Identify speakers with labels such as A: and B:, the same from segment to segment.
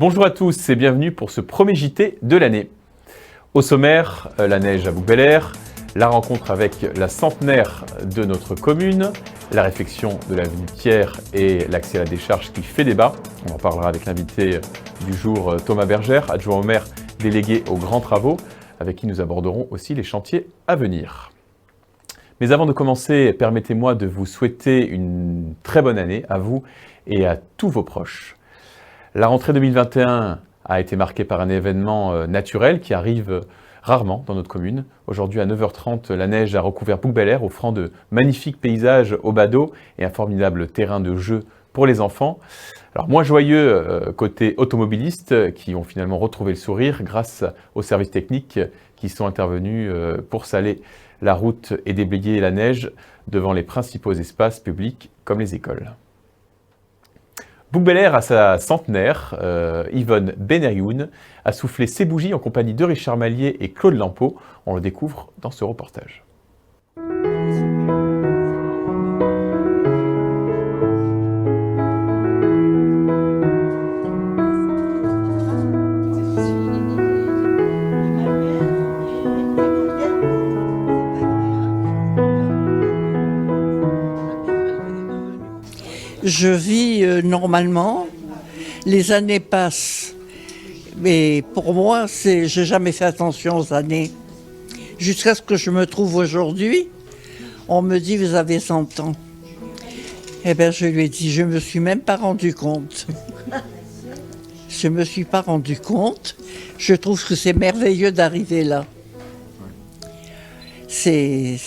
A: Bonjour à tous et bienvenue pour ce premier JT de l'année. Au sommaire, la neige à Bouc-Bel-Air, la rencontre avec la centenaire de notre commune, la réflexion de la Vimetière et l'accès à la décharge qui fait débat. On en parlera avec l'invité du jour Thomas Bergère, adjoint au maire délégué aux grands travaux, avec qui nous aborderons aussi les chantiers à venir. Mais avant de commencer, permettez-moi de vous souhaiter une très bonne année à vous et à tous vos proches. La rentrée 2021 a été marquée par un événement naturel qui arrive rarement dans notre commune. Aujourd'hui à 9h30, la neige a recouvert Bouc-Bel-Air, offrant de magnifiques paysages au badaud et un formidable terrain de jeu pour les enfants. Alors moins joyeux côté automobilistes qui ont finalement retrouvé le sourire grâce aux services techniques qui sont intervenus pour saler la route et déblayer la neige devant les principaux espaces publics comme les écoles. Bouc-Bel-Air a sa centenaire, Yvonne Benayoun a soufflé ses bougies en compagnie de Richard Mallier et Claude Lampeau. On le découvre dans ce reportage.
B: Je vis normalement, les années passent, mais pour moi, j'ai jamais fait attention aux années. Jusqu'à ce que je me trouve aujourd'hui, on me dit « vous avez 100 ans ». Eh bien, je lui ai dit « je me suis même pas rendu compte ». Je me suis pas rendu compte. Je trouve que c'est merveilleux d'arriver là. C'est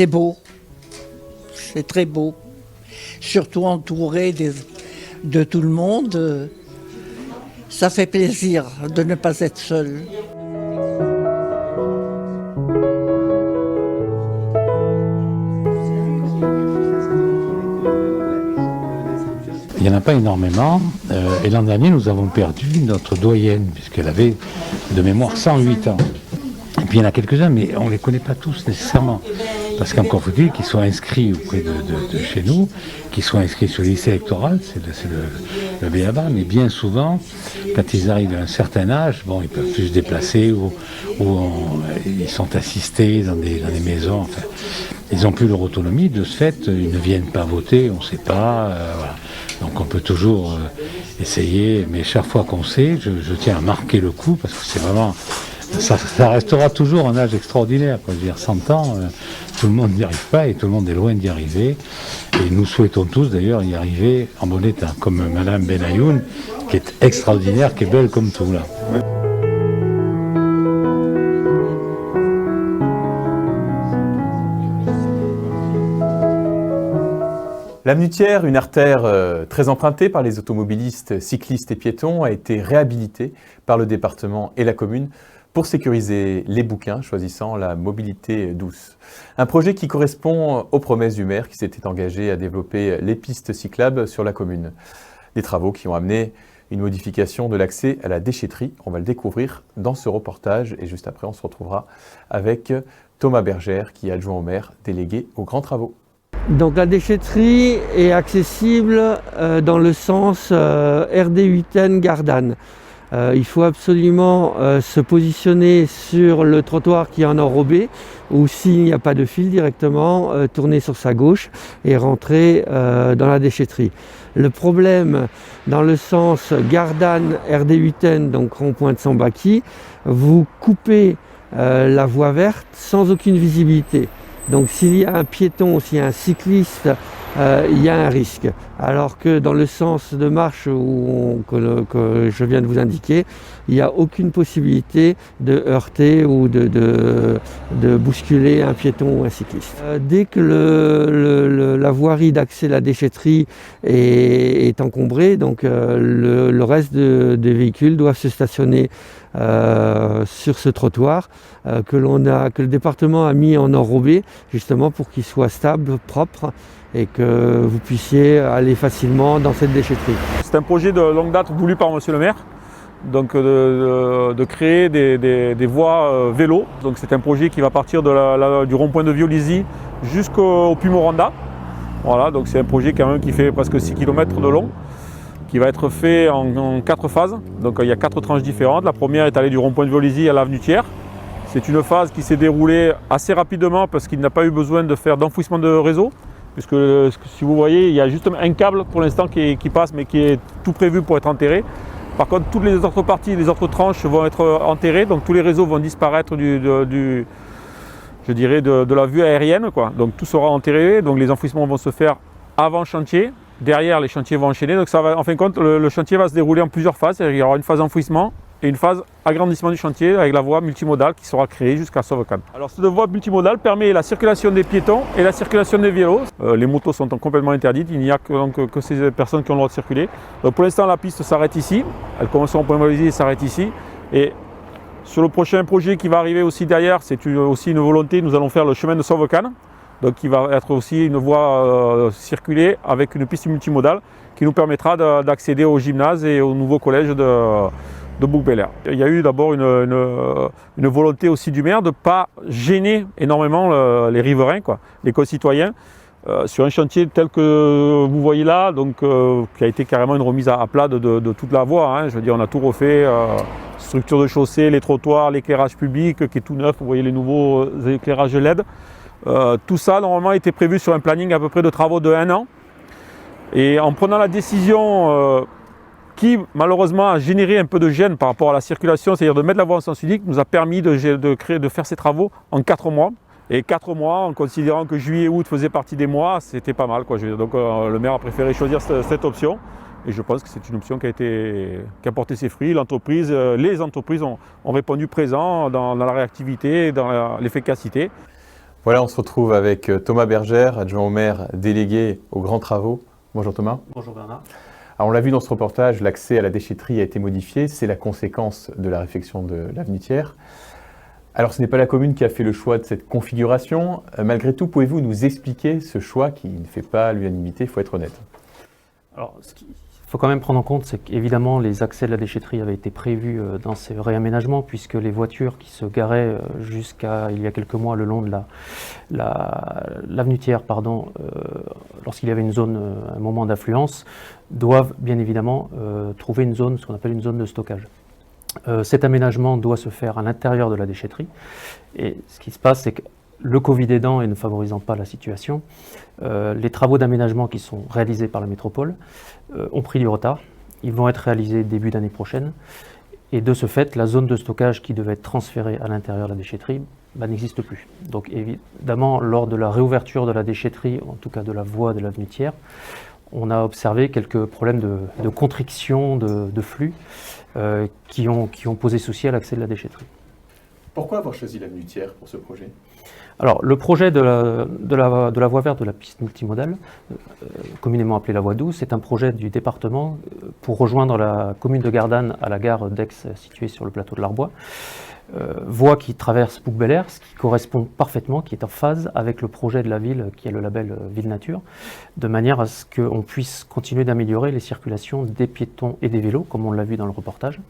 B: beau, c'est très beau. Surtout entouré de tout le monde, ça fait plaisir de ne pas être seul.
C: Il n'y en a pas énormément, et l'an dernier nous avons perdu notre doyenne, puisqu'elle avait de mémoire 108 ans. Et puis il y en a quelques-uns, mais on ne les connaît pas tous nécessairement. Parce qu'encore faut-il qu'ils soient inscrits auprès de chez nous, qu'ils soient inscrits sur les listes électorales, c'est le b.a.-ba, mais bien souvent, quand ils arrivent à un certain âge, bon, ils peuvent plus se déplacer ou ils sont assistés dans des maisons, enfin, ils n'ont plus leur autonomie, de ce fait, ils ne viennent pas voter, on ne sait pas, voilà. Donc on peut toujours essayer, mais chaque fois qu'on sait, je tiens à marquer le coup, parce que c'est vraiment... Ça restera toujours un âge extraordinaire, quoi. Je veux dire, 100 ans, tout le monde n'y arrive pas et tout le monde est loin d'y arriver. Et nous souhaitons tous d'ailleurs y arriver en bon état, comme Madame Benayoun, qui est extraordinaire, qui est belle comme tout là.
A: La Vimetière, une artère très empruntée par les automobilistes, cyclistes et piétons, a été réhabilitée par le département et la commune pour sécuriser les bouquins, choisissant la mobilité douce. Un projet qui correspond aux promesses du maire qui s'était engagé à développer les pistes cyclables sur la commune. Des travaux qui ont amené une modification de l'accès à la déchetterie. On va le découvrir dans ce reportage et juste après on se retrouvera avec Thomas Bergère qui est adjoint au maire délégué aux grands travaux.
D: Donc la déchetterie est accessible dans le sens RD8N Gardanne. Il faut absolument se positionner sur le trottoir qui est en enrobé ou s'il n'y a pas de fil directement, tourner sur sa gauche et rentrer dans la déchetterie. Le problème dans le sens Gardanne RD8N, donc rond-point de Sambaki, vous coupez la voie verte sans aucune visibilité. Donc s'il y a un piéton, s'il y a un cycliste, il y a un risque. Alors que dans le sens de marche que je viens de vous indiquer, il n'y a aucune possibilité de heurter ou de bousculer un piéton ou un cycliste. Dès que la voirie d'accès à la déchetterie est encombrée, donc le reste des véhicules doivent se stationner sur ce trottoir que le département a mis en enrobé justement pour qu'il soit stable, propre et que vous puissiez aller facilement dans cette déchetterie.
E: C'est un projet de longue date voulu par monsieur le maire, donc de créer des voies vélo. Donc c'est un projet qui va partir du rond-point de Violizy jusqu'au Puy-Moranda. Voilà, donc c'est un projet quand même qui fait presque 6 km de long, qui va être fait en 4 phases. Donc il y a 4 tranches différentes. La première est allée du rond-point de Vélizy à l'avenue Thiers. C'est une phase qui s'est déroulée assez rapidement parce qu'il n'a pas eu besoin de faire d'enfouissement de réseau. Puisque si vous voyez, il y a juste un câble pour l'instant qui passe, mais qui est tout prévu pour être enterré. Par contre, toutes les autres parties, les autres tranches vont être enterrées, donc tous les réseaux vont disparaître de la vue aérienne, quoi. Donc tout sera enterré, donc les enfouissements vont se faire avant chantier. Derrière, les chantiers vont enchaîner. Donc ça va, en fin de compte, le chantier va se dérouler en plusieurs phases. Il y aura une phase enfouissement et une phase agrandissement du chantier avec la voie multimodale qui sera créée jusqu'à Sauvecannes. Alors cette voie multimodale permet la circulation des piétons et la circulation des vélos. Les motos sont complètement interdites, il n'y a que ces personnes qui ont le droit de circuler. Donc pour l'instant la piste s'arrête ici, elle commence en point Vélizy et s'arrête ici. Et sur le prochain projet qui va arriver aussi derrière, c'est aussi une volonté, nous allons faire le chemin de Sauvecannes. Donc qui va être aussi une voie circulée avec une piste multimodale qui nous permettra d'accéder au gymnase et au nouveau collège de Bouc-Bel-Air. Il y a eu d'abord une volonté aussi du maire de ne pas gêner énormément les riverains, les concitoyens, sur un chantier tel que vous voyez là, donc, qui a été carrément une remise à plat de toute la voie. Hein. Je veux dire, on a tout refait, structure de chaussée, les trottoirs, l'éclairage public qui est tout neuf, vous voyez les nouveaux éclairages LED. Tout ça normalement était prévu sur un planning à peu près de travaux de 1 an. Et en prenant la décision qui malheureusement a généré un peu de gêne par rapport à la circulation, c'est-à-dire de mettre la voie en sens unique, nous a permis de faire ces travaux en 4 mois. Et 4 mois, en considérant que juillet et août faisaient partie des mois, c'était pas mal, quoi. Donc le maire a préféré choisir cette option. Et je pense que c'est une option qui a porté ses fruits. Les entreprises ont répondu présent dans la réactivité et dans l'efficacité.
A: Voilà, on se retrouve avec Thomas Bergère, adjoint au maire délégué aux grands travaux. Bonjour Thomas.
F: Bonjour Bernard.
A: Alors on l'a vu dans ce reportage, l'accès à la déchetterie a été modifié. C'est la conséquence de la réfection de l'avenue Thiers. Alors ce n'est pas la commune qui a fait le choix de cette configuration. Malgré tout, pouvez-vous nous expliquer ce choix qui ne fait pas l'unanimité, il faut être honnête?
F: Alors, ce qu'il faut quand même prendre en compte, c'est qu'évidemment les accès de la déchetterie avaient été prévus dans ces réaménagements, puisque les voitures qui se garaient jusqu'à il y a quelques mois le long de l'avenue Thiers, lorsqu'il y avait une zone, un moment d'affluence, doivent bien évidemment trouver une zone, ce qu'on appelle une zone de stockage. Cet aménagement doit se faire à l'intérieur de la déchetterie. Et ce qui se passe, c'est que le Covid aidant et ne favorisant pas la situation, les travaux d'aménagement qui sont réalisés par la métropole ont pris du retard. Ils vont être réalisés début d'année prochaine. Et de ce fait, la zone de stockage qui devait être transférée à l'intérieur de la déchetterie n'existe plus. Donc évidemment, lors de la réouverture de la déchetterie, en tout cas de la voie de l'avenue Thiers, on a observé quelques problèmes de constriction de flux qui ont posé souci à l'accès de la déchetterie.
A: Pourquoi avoir choisi l'avenue Thiers pour ce projet?
F: Alors, le projet de la voie verte de la piste multimodale, communément appelée la voie 12, c'est un projet du département pour rejoindre la commune de Gardanne à la gare d'Aix située sur le plateau de l'Arbois. Voie qui traverse Bouc-Bel-Air, ce qui correspond parfaitement, qui est en phase avec le projet de la ville qui a le label Ville Nature, de manière à ce qu'on puisse continuer d'améliorer les circulations des piétons et des vélos, comme on l'a vu dans le reportage.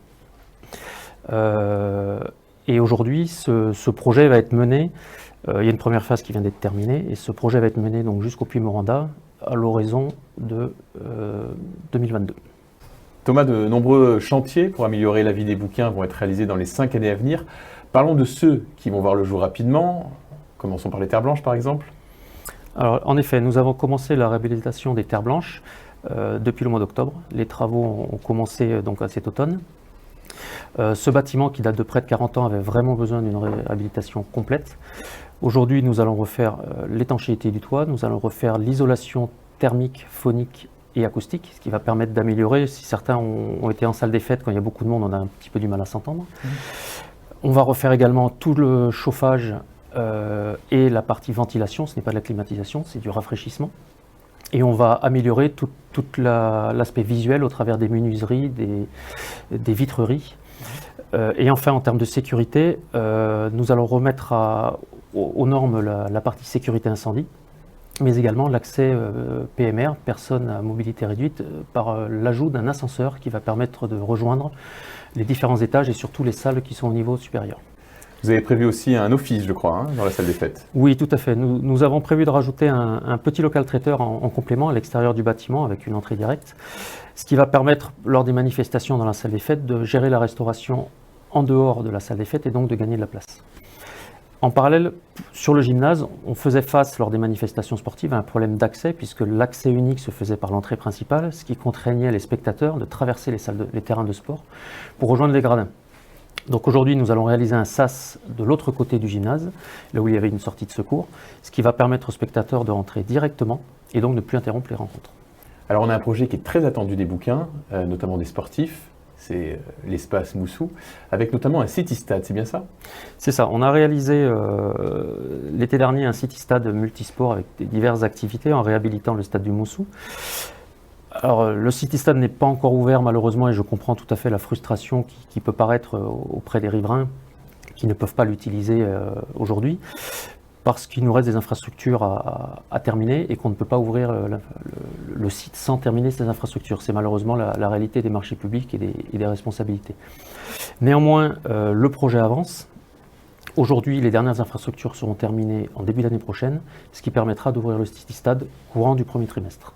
F: Et aujourd'hui, ce projet va être mené, il y a une première phase qui vient d'être terminée, et ce projet va être mené donc jusqu'au Puy-Moranda à l'horizon de 2022.
A: Thomas, de nombreux chantiers pour améliorer la vie des bouquins vont être réalisés dans les 5 années à venir. Parlons de ceux qui vont voir le jour rapidement. Commençons par les terres blanches par exemple.
F: Alors, en effet, nous avons commencé la réhabilitation des terres blanches depuis le mois d'octobre. Les travaux ont commencé donc à cet automne. Ce bâtiment qui date de près de 40 ans avait vraiment besoin d'une réhabilitation complète. Aujourd'hui, nous allons refaire l'étanchéité du toit, nous allons refaire l'isolation thermique, phonique et acoustique, ce qui va permettre d'améliorer. Si certains ont été en salle des fêtes, quand il y a beaucoup de monde, on a un petit peu du mal à s'entendre. On va refaire également tout le chauffage et la partie ventilation. Ce n'est pas de la climatisation, c'est du rafraîchissement. Et on va améliorer tout l'aspect visuel au travers des menuiseries, des vitreries. Et enfin, en termes de sécurité, nous allons remettre aux normes la partie sécurité incendie, mais également l'accès PMR, personnes à mobilité réduite, par l'ajout d'un ascenseur qui va permettre de rejoindre les différents étages et surtout les salles qui sont au niveau supérieur.
A: Vous avez prévu aussi un office, je crois, dans la salle des fêtes.
F: Oui, tout à fait. Nous avons prévu de rajouter un petit local traiteur en complément à l'extérieur du bâtiment avec une entrée directe, ce qui va permettre, lors des manifestations dans la salle des fêtes, de gérer la restauration en dehors de la salle des fêtes et donc de gagner de la place. En parallèle, sur le gymnase, on faisait face lors des manifestations sportives à un problème d'accès puisque l'accès unique se faisait par l'entrée principale, ce qui contraignait les spectateurs de traverser les terrains de sport pour rejoindre les gradins. Donc aujourd'hui, nous allons réaliser un sas de l'autre côté du gymnase, là où il y avait une sortie de secours, ce qui va permettre aux spectateurs de rentrer directement et donc de ne plus interrompre les rencontres.
A: Alors on a un projet qui est très attendu des bouquins, notamment des sportifs, c'est l'espace Moussou, avec notamment un city-stade, c'est bien ça?
F: C'est ça, on a réalisé l'été dernier un city-stade multisport avec diverses activités en réhabilitant le stade du Moussou. Alors, le city-stade n'est pas encore ouvert malheureusement et je comprends tout à fait la frustration qui peut paraître auprès des riverains qui ne peuvent pas l'utiliser aujourd'hui parce qu'il nous reste des infrastructures à terminer et qu'on ne peut pas ouvrir le site sans terminer ces infrastructures. C'est malheureusement la réalité des marchés publics et des responsabilités. Néanmoins, le projet avance. Aujourd'hui, les dernières infrastructures seront terminées en début d'année prochaine, ce qui permettra d'ouvrir le city-stade courant du premier trimestre.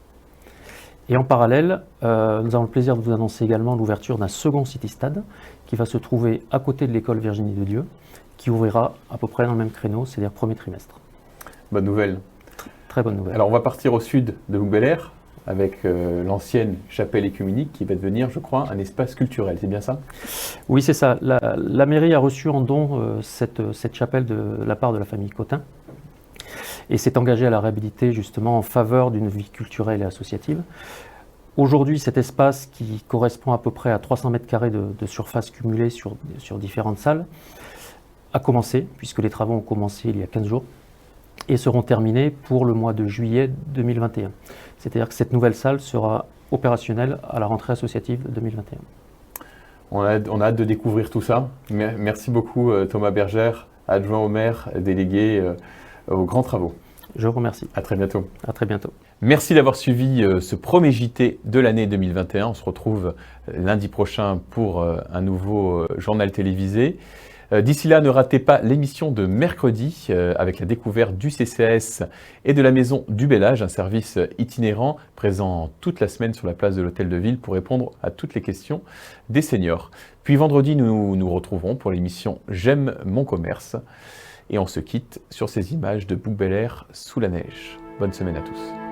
F: Et en parallèle, nous avons le plaisir de vous annoncer également l'ouverture d'un second city-stade qui va se trouver à côté de l'école Virginie de Dieu, qui ouvrira à peu près dans le même créneau, c'est-à-dire premier trimestre.
A: Bonne nouvelle.
F: Très bonne nouvelle.
A: Alors on va partir au sud de Bouc-Bel-Air avec l'ancienne chapelle écuménique qui va devenir, je crois, un espace culturel, c'est bien ça?
F: Oui, c'est ça. La mairie a reçu en don cette chapelle de la part de la famille Cotin et s'est engagée à la réhabiliter justement en faveur d'une vie culturelle et associative. Aujourd'hui, cet espace qui correspond à peu près à 300 mètres carrés de surface cumulée sur différentes salles a commencé, puisque les travaux ont commencé il y a 15 jours, et seront terminés pour le mois de juillet 2021. C'est-à-dire que cette nouvelle salle sera opérationnelle à la rentrée associative 2021.
A: On a hâte de découvrir tout ça. Merci beaucoup Thomas Bergère, adjoint au maire, délégué aux grands travaux.
F: Je vous remercie.
A: À très bientôt.
F: À très bientôt.
A: Merci d'avoir suivi ce premier JT de l'année 2021. On se retrouve lundi prochain pour un nouveau journal télévisé. D'ici là, ne ratez pas l'émission de mercredi avec la découverte du CCAS et de la Maison du Bel Âge, un service itinérant présent toute la semaine sur la place de l'Hôtel de Ville pour répondre à toutes les questions des seniors. Puis vendredi, nous nous retrouverons pour l'émission J'aime mon commerce et on se quitte sur ces images de Bouc-Bel-Air sous la neige. Bonne semaine à tous.